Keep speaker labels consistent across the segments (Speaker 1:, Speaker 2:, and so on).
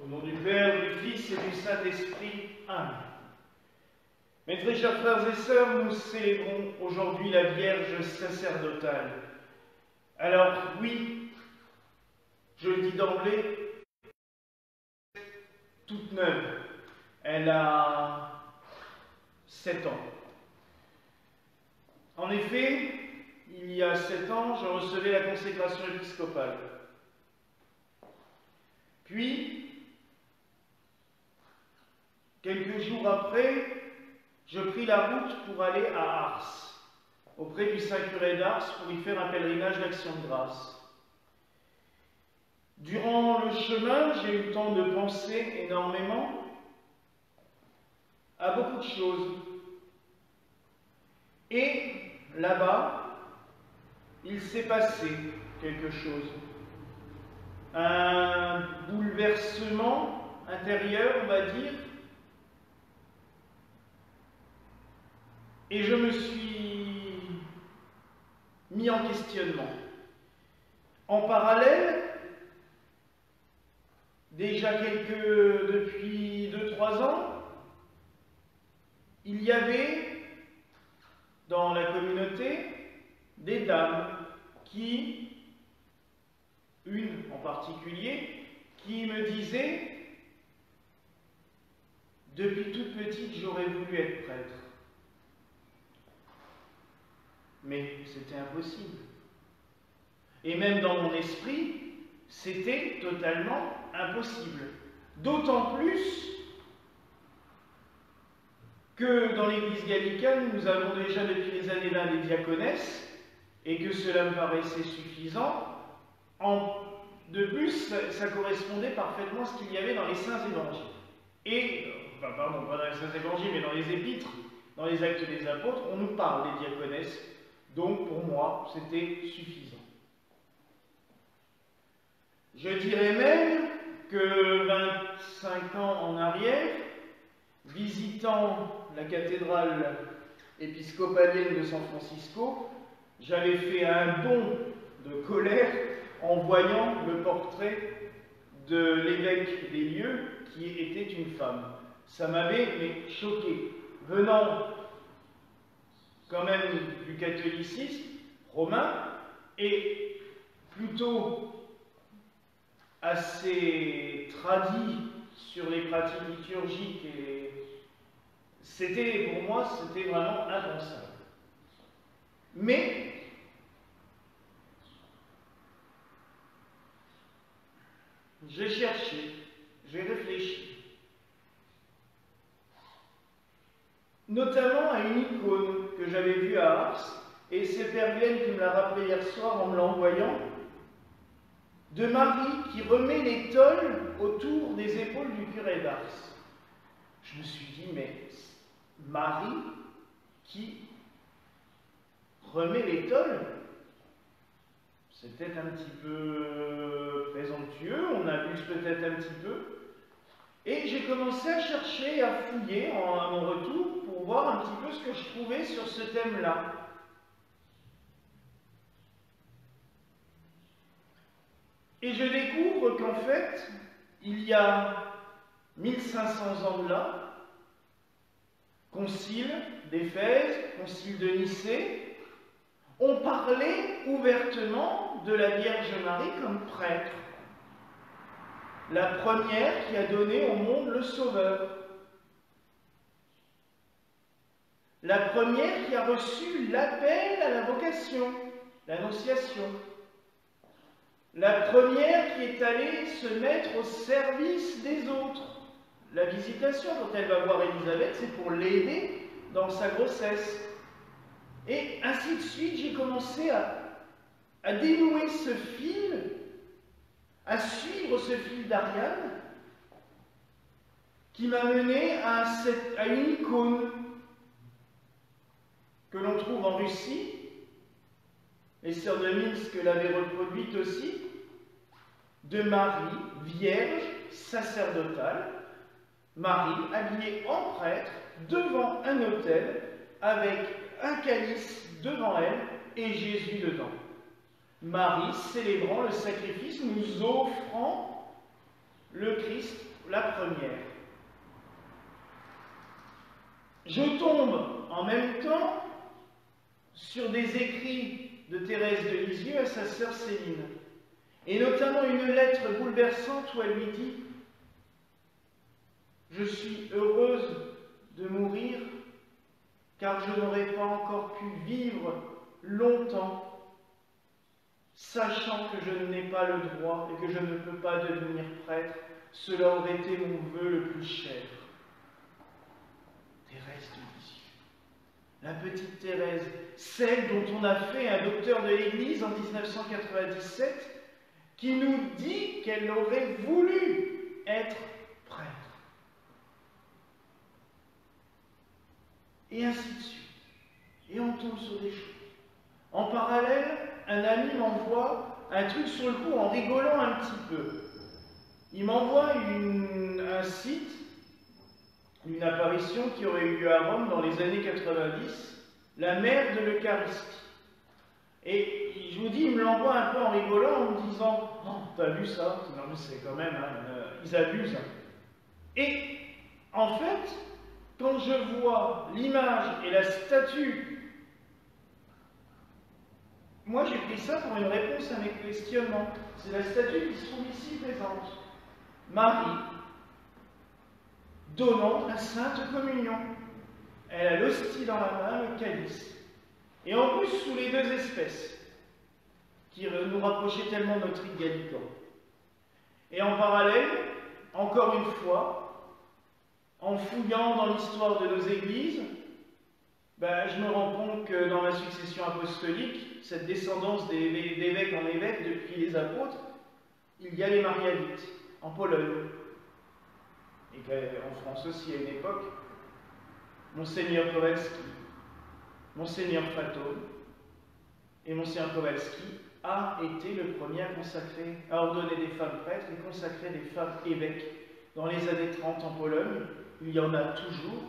Speaker 1: Au nom du Père, du Fils et du Saint-Esprit. Amen. Mes très chers frères et sœurs, nous célébrons aujourd'hui la Vierge sacerdotale. Alors oui, je le dis d'emblée, toute neuve. Elle a 7 ans. En effet, il y a 7 ans, je recevais la consécration épiscopale. Puis, quelques jours après, je pris la route pour aller à Ars, auprès du Saint-Curé d'Ars, pour y faire un pèlerinage d'action de grâce. Durant le chemin, j'ai eu le temps de penser énormément à beaucoup de choses. Et là-bas, il s'est passé quelque chose. Un bouleversement intérieur, on va dire. Et je me suis mis en questionnement. En parallèle, déjà depuis 2-3 ans, il y avait dans la communauté des dames une en particulier, qui me disait « Depuis toute petite, j'aurais voulu être prêtre. » Mais c'était impossible. Et même dans mon esprit, c'était totalement impossible. D'autant plus que dans l'église gallicane, nous avons déjà depuis les années 20 des diaconesses, et que cela me paraissait suffisant. De plus, ça correspondait parfaitement à ce qu'il y avait dans les saints évangiles. Pardon, pas dans les saints évangiles, mais dans les épîtres, dans les actes des apôtres, on nous parle des diaconesses. Donc pour moi, c'était suffisant. Je dirais même que 25 ans en arrière, visitant la cathédrale épiscopalienne de San Francisco, j'avais fait un bond de colère en voyant le portrait de l'évêque des lieux qui était une femme. Ça m'avait choqué. Venant quand même du catholicisme romain et plutôt assez tradit sur les pratiques liturgiques, pour moi, c'était vraiment impensable. Mais j'ai cherché, j'ai réfléchi, notamment à une icône que j'avais vue à Ars, et c'est Père Glenn qui me l'a rappelé hier soir en me l'envoyant, de Marie qui remet les tôles autour des épaules du curé d'Ars. Je me suis dit, mais Marie qui remet les tôles, c'est peut-être un petit peu présomptueux, on abuse peut-être un petit peu. Et j'ai commencé à chercher, à fouiller à mon retour pour voir un petit peu ce que je trouvais sur ce thème-là. Et je découvre qu'en fait, il y a 1500 ans de là, concile d'Éphèse, concile de Nicée, on parlait ouvertement de la Vierge Marie comme prêtre. La première qui a donné au monde le Sauveur. La première qui a reçu l'appel à la vocation, l'annonciation. La première qui est allée se mettre au service des autres. La visitation, quand elle va voir Élisabeth, c'est pour l'aider dans sa grossesse. Et ainsi de suite, j'ai commencé à dénouer ce fil, à suivre ce fil d'Ariane, qui m'a mené à une icône que l'on trouve en Russie. Les sœurs de Minsk l'avaient reproduite aussi, de Marie, vierge, sacerdotale, Marie habillée en prêtre, devant un autel, avec un calice devant elle et Jésus dedans. Marie célébrant le sacrifice, nous offrant le Christ la première. Je tombe en même temps sur des écrits de Thérèse de Lisieux à sa sœur Céline, et notamment une lettre bouleversante où elle lui dit « Je suis heureuse de mourir, car je n'aurais pas encore pu vivre longtemps, sachant que je n'ai pas le droit et que je ne peux pas devenir prêtre. Cela aurait été mon vœu le plus cher. » Thérèse de Lisieux, la petite Thérèse, celle dont on a fait un docteur de l'Église en 1997, qui nous dit qu'elle aurait voulu être prêtre. Et ainsi de suite. Et on tombe sur des choses. En parallèle, un ami m'envoie un truc sur le coup en rigolant un petit peu. Il m'envoie un site, une apparition qui aurait eu lieu à Rome dans les années 90, la mère de l'Eucharistie. Et je vous dis, il me l'envoie un peu en rigolant, en me disant « Oh, t'as vu ça ?» Non, mais c'est quand même, ils abusent. Et en fait, quand je vois l'image et la statue, moi j'ai pris ça pour une réponse à mes questionnements. C'est la statue qui se trouve ici présente. Marie, donnant la Sainte Communion. Elle a l'hostie dans la main, le calice. Et en plus, sous les deux espèces, qui nous rapprochaient tellement de notre Gallican. Et en parallèle, encore une fois, en fouillant dans l'histoire de nos églises, je me rends compte que dans ma succession apostolique, cette descendance d'évêque en évêque depuis les apôtres, il y a les Marianites, en Pologne, et en France aussi à une époque, Monseigneur Kowalski, Monseigneur Fatone et Monseigneur Kowalski a été le premier à ordonner des femmes prêtres et consacrer des femmes évêques. Dans les années 30 en Pologne, il y en a toujours.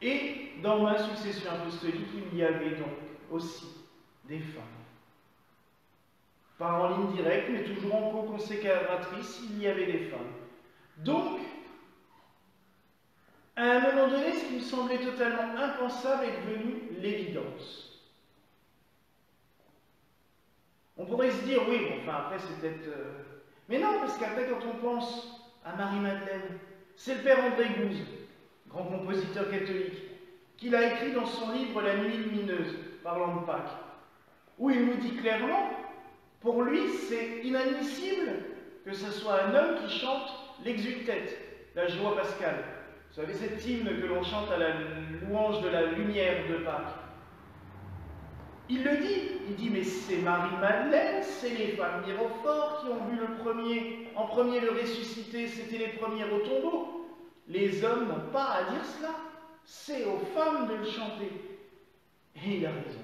Speaker 1: Et dans ma succession apostolique, il y avait donc aussi des femmes. Pas en ligne directe, mais toujours en co-consécratrice, il y avait des femmes. Donc, à un moment donné, ce qui me semblait totalement impensable est devenu l'évidence. On pourrait se dire, oui, bon, enfin après c'est peut-être... Mais non, parce qu'après quand on pense à Marie-Madeleine, c'est le père André Gouze, grand compositeur catholique, qui l'a écrit dans son livre La Nuit lumineuse, parlant de Pâques, où il nous dit clairement, pour lui c'est inadmissible que ce soit un homme qui chante l'exultète, la joie pascale. Vous savez, cet hymne que l'on chante à la louange de la lumière de Pâques. Il le dit, il dit, mais c'est Marie-Madeleine, c'est les femmes mirophores qui ont vu en premier le ressuscité, c'était les premiers au tombeau. Les hommes n'ont pas à dire cela, c'est aux femmes de le chanter. Et il a raison.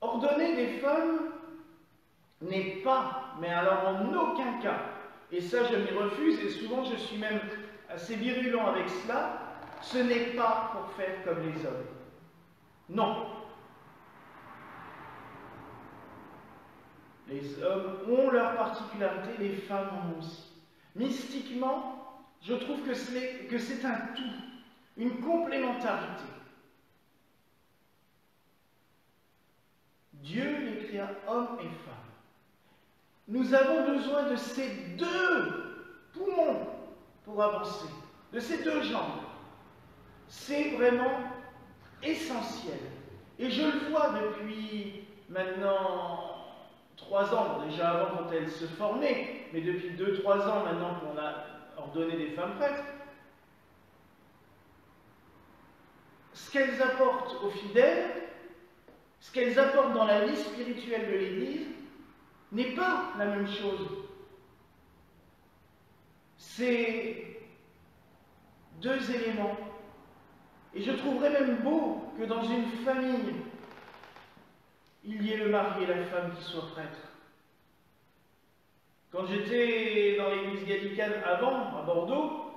Speaker 1: Ordonner des femmes n'est pas, mais alors en aucun cas, et ça je m'y refuse, et souvent je suis même assez virulent avec cela, ce n'est pas pour faire comme les hommes. Non. Les hommes ont leurs particularités, les femmes en ont aussi. Mystiquement, je trouve que c'est un tout, une complémentarité. Dieu les créa hommes et femmes. Nous avons besoin de ces deux poumons pour avancer, de ces deux jambes. C'est vraiment essentiel. Et je le vois depuis maintenant 3 ans, déjà avant quand elles se formaient, mais depuis 2-3 ans maintenant qu'on a ordonné des femmes prêtres, ce qu'elles apportent aux fidèles, ce qu'elles apportent dans la vie spirituelle de l'Église, n'est pas la même chose. C'est 2 éléments. Et je trouverais même beau que dans une famille, il y ait le mari et la femme qui soient prêtres. Quand j'étais dans l'église gallicane avant, à Bordeaux,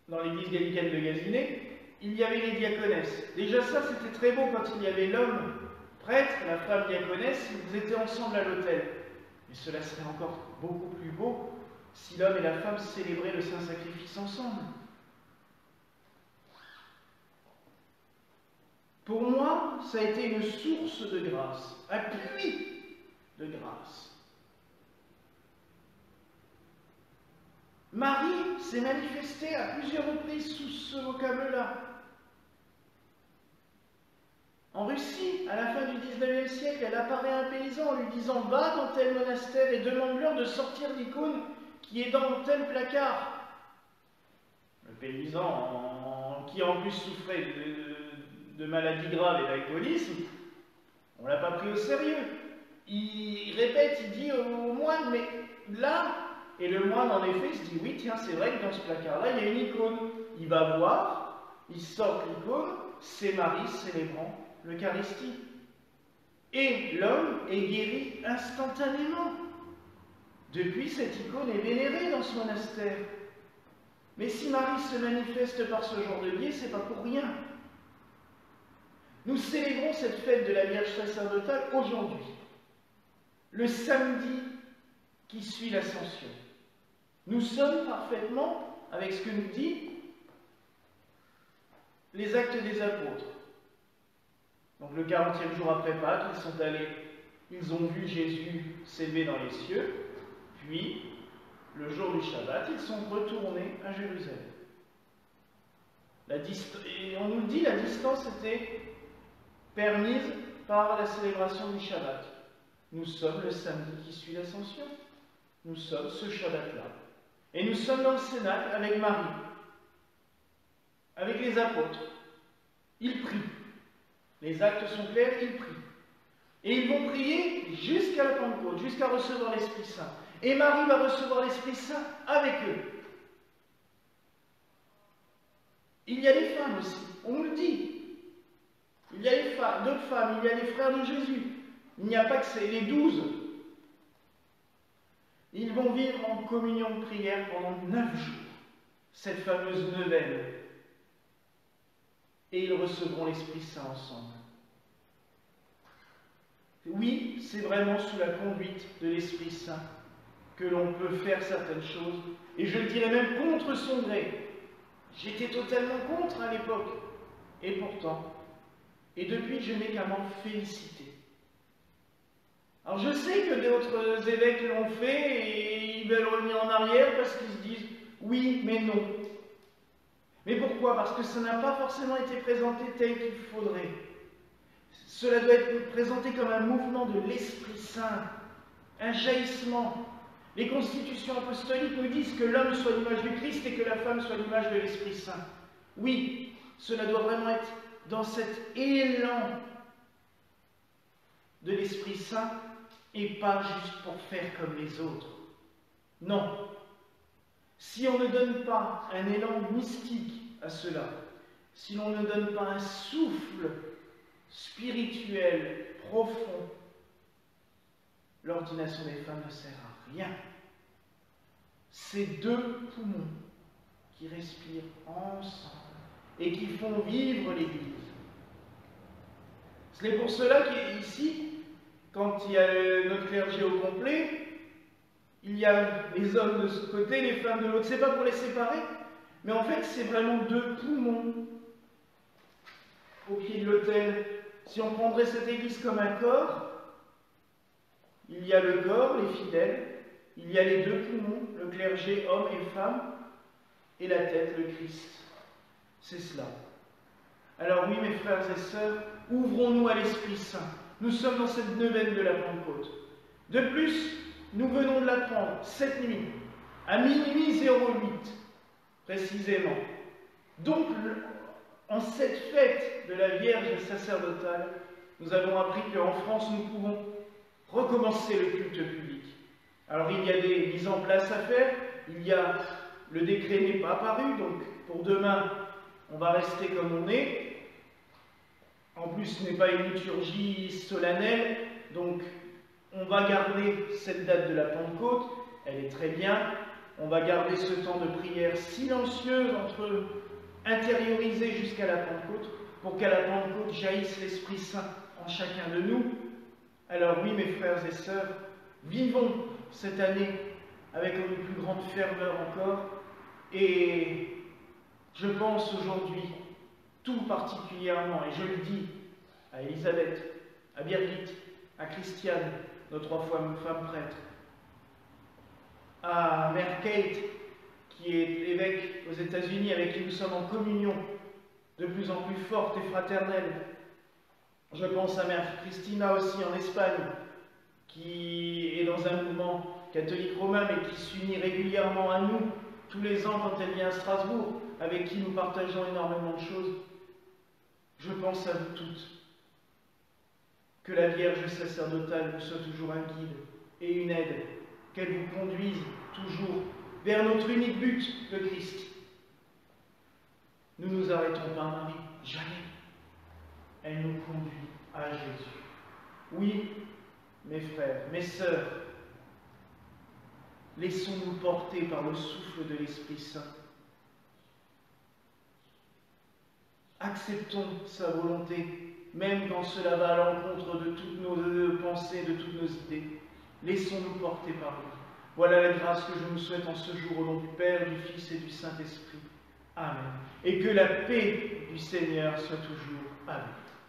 Speaker 1: dans l'église gallicane de Gazinet, il y avait les diaconesses. Déjà ça, c'était très beau quand il y avait l'homme prêtre, la femme diaconesse, ils étaient ensemble à l'autel. Et cela serait encore beaucoup plus beau si l'homme et la femme célébraient le saint sacrifice ensemble. Pour moi, ça a été une source de grâce, un puits de grâce. Marie s'est manifestée à plusieurs reprises sous ce vocable-là. En Russie, à la fin du XIXe siècle, elle apparaît à un paysan en lui disant « Va dans tel monastère et demande-leur de sortir l'icône qui est dans tel placard. » Le paysan, qui en plus souffrait de maladies graves et d'alcoolisme, on ne l'a pas pris au sérieux. Il répète, il dit au moine « Mais là… » Et le moine, en effet, se dit « Oui, tiens, c'est vrai que dans ce placard-là, il y a une icône. » Il va voir, il sort l'icône, c'est Marie célébrant l'Eucharistie. Et l'homme est guéri instantanément. Depuis, cette icône est vénérée dans ce monastère. Mais si Marie se manifeste par ce genre de biais, c'est pas pour rien. Nous célébrons cette fête de la Vierge sacerdotale aujourd'hui, le samedi qui suit l'Ascension. Nous sommes parfaitement, avec ce que nous dit les Actes des Apôtres. Donc le 40e jour après Pâques, ils sont allés, ils ont vu Jésus s'élever dans les cieux, puis le jour du Shabbat, ils sont retournés à Jérusalem. Et on nous dit, la distance était permise par la célébration du Shabbat. Nous sommes le samedi qui suit l'Ascension. Nous sommes ce Shabbat-là. Et nous sommes dans le Cénacle avec Marie, avec les apôtres. Ils prient. Les actes sont clairs, ils prient. Et ils vont prier jusqu'à la Pentecôte, jusqu'à recevoir l'Esprit Saint. Et Marie va recevoir l'Esprit Saint avec eux. Il y a les femmes aussi, on nous le dit. Il y a les femmes, d'autres femmes, il y a les frères de Jésus. Il n'y a pas que c'est les 12. Ils vont vivre en communion de prière pendant 9 jours, cette fameuse neuvaine. Et ils recevront l'Esprit Saint ensemble. Oui, c'est vraiment sous la conduite de l'Esprit Saint que l'on peut faire certaines choses, et je le dirais même contre son gré. J'étais totalement contre à l'époque, et pourtant, et depuis, je n'ai qu'à m'en féliciter. Alors je sais que d'autres évêques l'ont fait et ils veulent revenir en arrière parce qu'ils se disent oui, mais non. Mais pourquoi? Parce que ça n'a pas forcément été présenté tel qu'il faudrait. Cela doit être présenté comme un mouvement de l'Esprit Saint, un jaillissement. Les constitutions apostoliques nous disent que l'homme soit l'image du Christ et que la femme soit l'image de l'Esprit Saint. Oui, cela doit vraiment être dans cet élan de l'Esprit Saint et pas juste pour faire comme les autres. Non. Si on ne donne pas un élan mystique à cela, si l'on ne donne pas un souffle spirituel profond, l'ordination des femmes ne sert à rien. C'est deux poumons qui respirent ensemble et qui font vivre l'Église. C'est pour cela qu'ici, quand il y a notre clergé au complet, il y a les hommes de ce côté, les femmes de l'autre. C'est pas pour les séparer, mais en fait, c'est vraiment deux poumons au pied de l'autel. Si on prendrait cette église comme un corps, il y a le corps, les fidèles, il y a les deux poumons, le clergé, homme et femme, et la tête, le Christ. C'est cela. Alors oui, mes frères et sœurs, ouvrons-nous à l'Esprit Saint. Nous sommes dans cette neuvaine de la Pentecôte. De plus, nous venons de l'apprendre cette nuit, à minuit 08, précisément. Donc, en cette fête de la Vierge sacerdotale, nous avons appris qu'en France, nous pouvons recommencer le culte public. Alors, il y a des mises en place à faire. Le décret n'est pas paru, donc pour demain, on va rester comme on est. En plus, ce n'est pas une liturgie solennelle, donc on va garder cette date de la Pentecôte, elle est très bien. On va garder ce temps de prière silencieuse, intériorisé jusqu'à la Pentecôte, pour qu'à la Pentecôte jaillisse l'Esprit Saint en chacun de nous. Alors oui, mes frères et sœurs, Vivons cette année avec une plus grande ferveur encore. Et je pense aujourd'hui, tout particulièrement, et je le dis, à Elisabeth, à Birgit, à Christiane, nos 3 femmes prêtres, à Mère Kate, qui est évêque aux États-Unis, avec qui nous sommes en communion de plus en plus forte et fraternelle. Je pense à Mère Christina aussi en Espagne, qui est dans un mouvement catholique romain, mais qui s'unit régulièrement à nous, tous les ans quand elle vient à Strasbourg, avec qui nous partageons énormément de choses. Je pense à vous toutes. Que la Vierge sacerdotale vous soit toujours un guide et une aide, qu'elle vous conduise toujours vers notre unique but, le Christ. Nous nous arrêtons pas, Marie, jamais. Elle nous conduit à Jésus. Oui, mes frères, mes sœurs, laissons-nous porter par le souffle de l'Esprit Saint. Acceptons sa volonté, même quand cela va à l'encontre de toutes nos pensées, de toutes nos idées. Laissons-nous porter par lui. Voilà la grâce que je nous souhaite en ce jour au nom du Père, du Fils et du Saint-Esprit. Amen. Et que la paix du Seigneur soit toujours avec vous.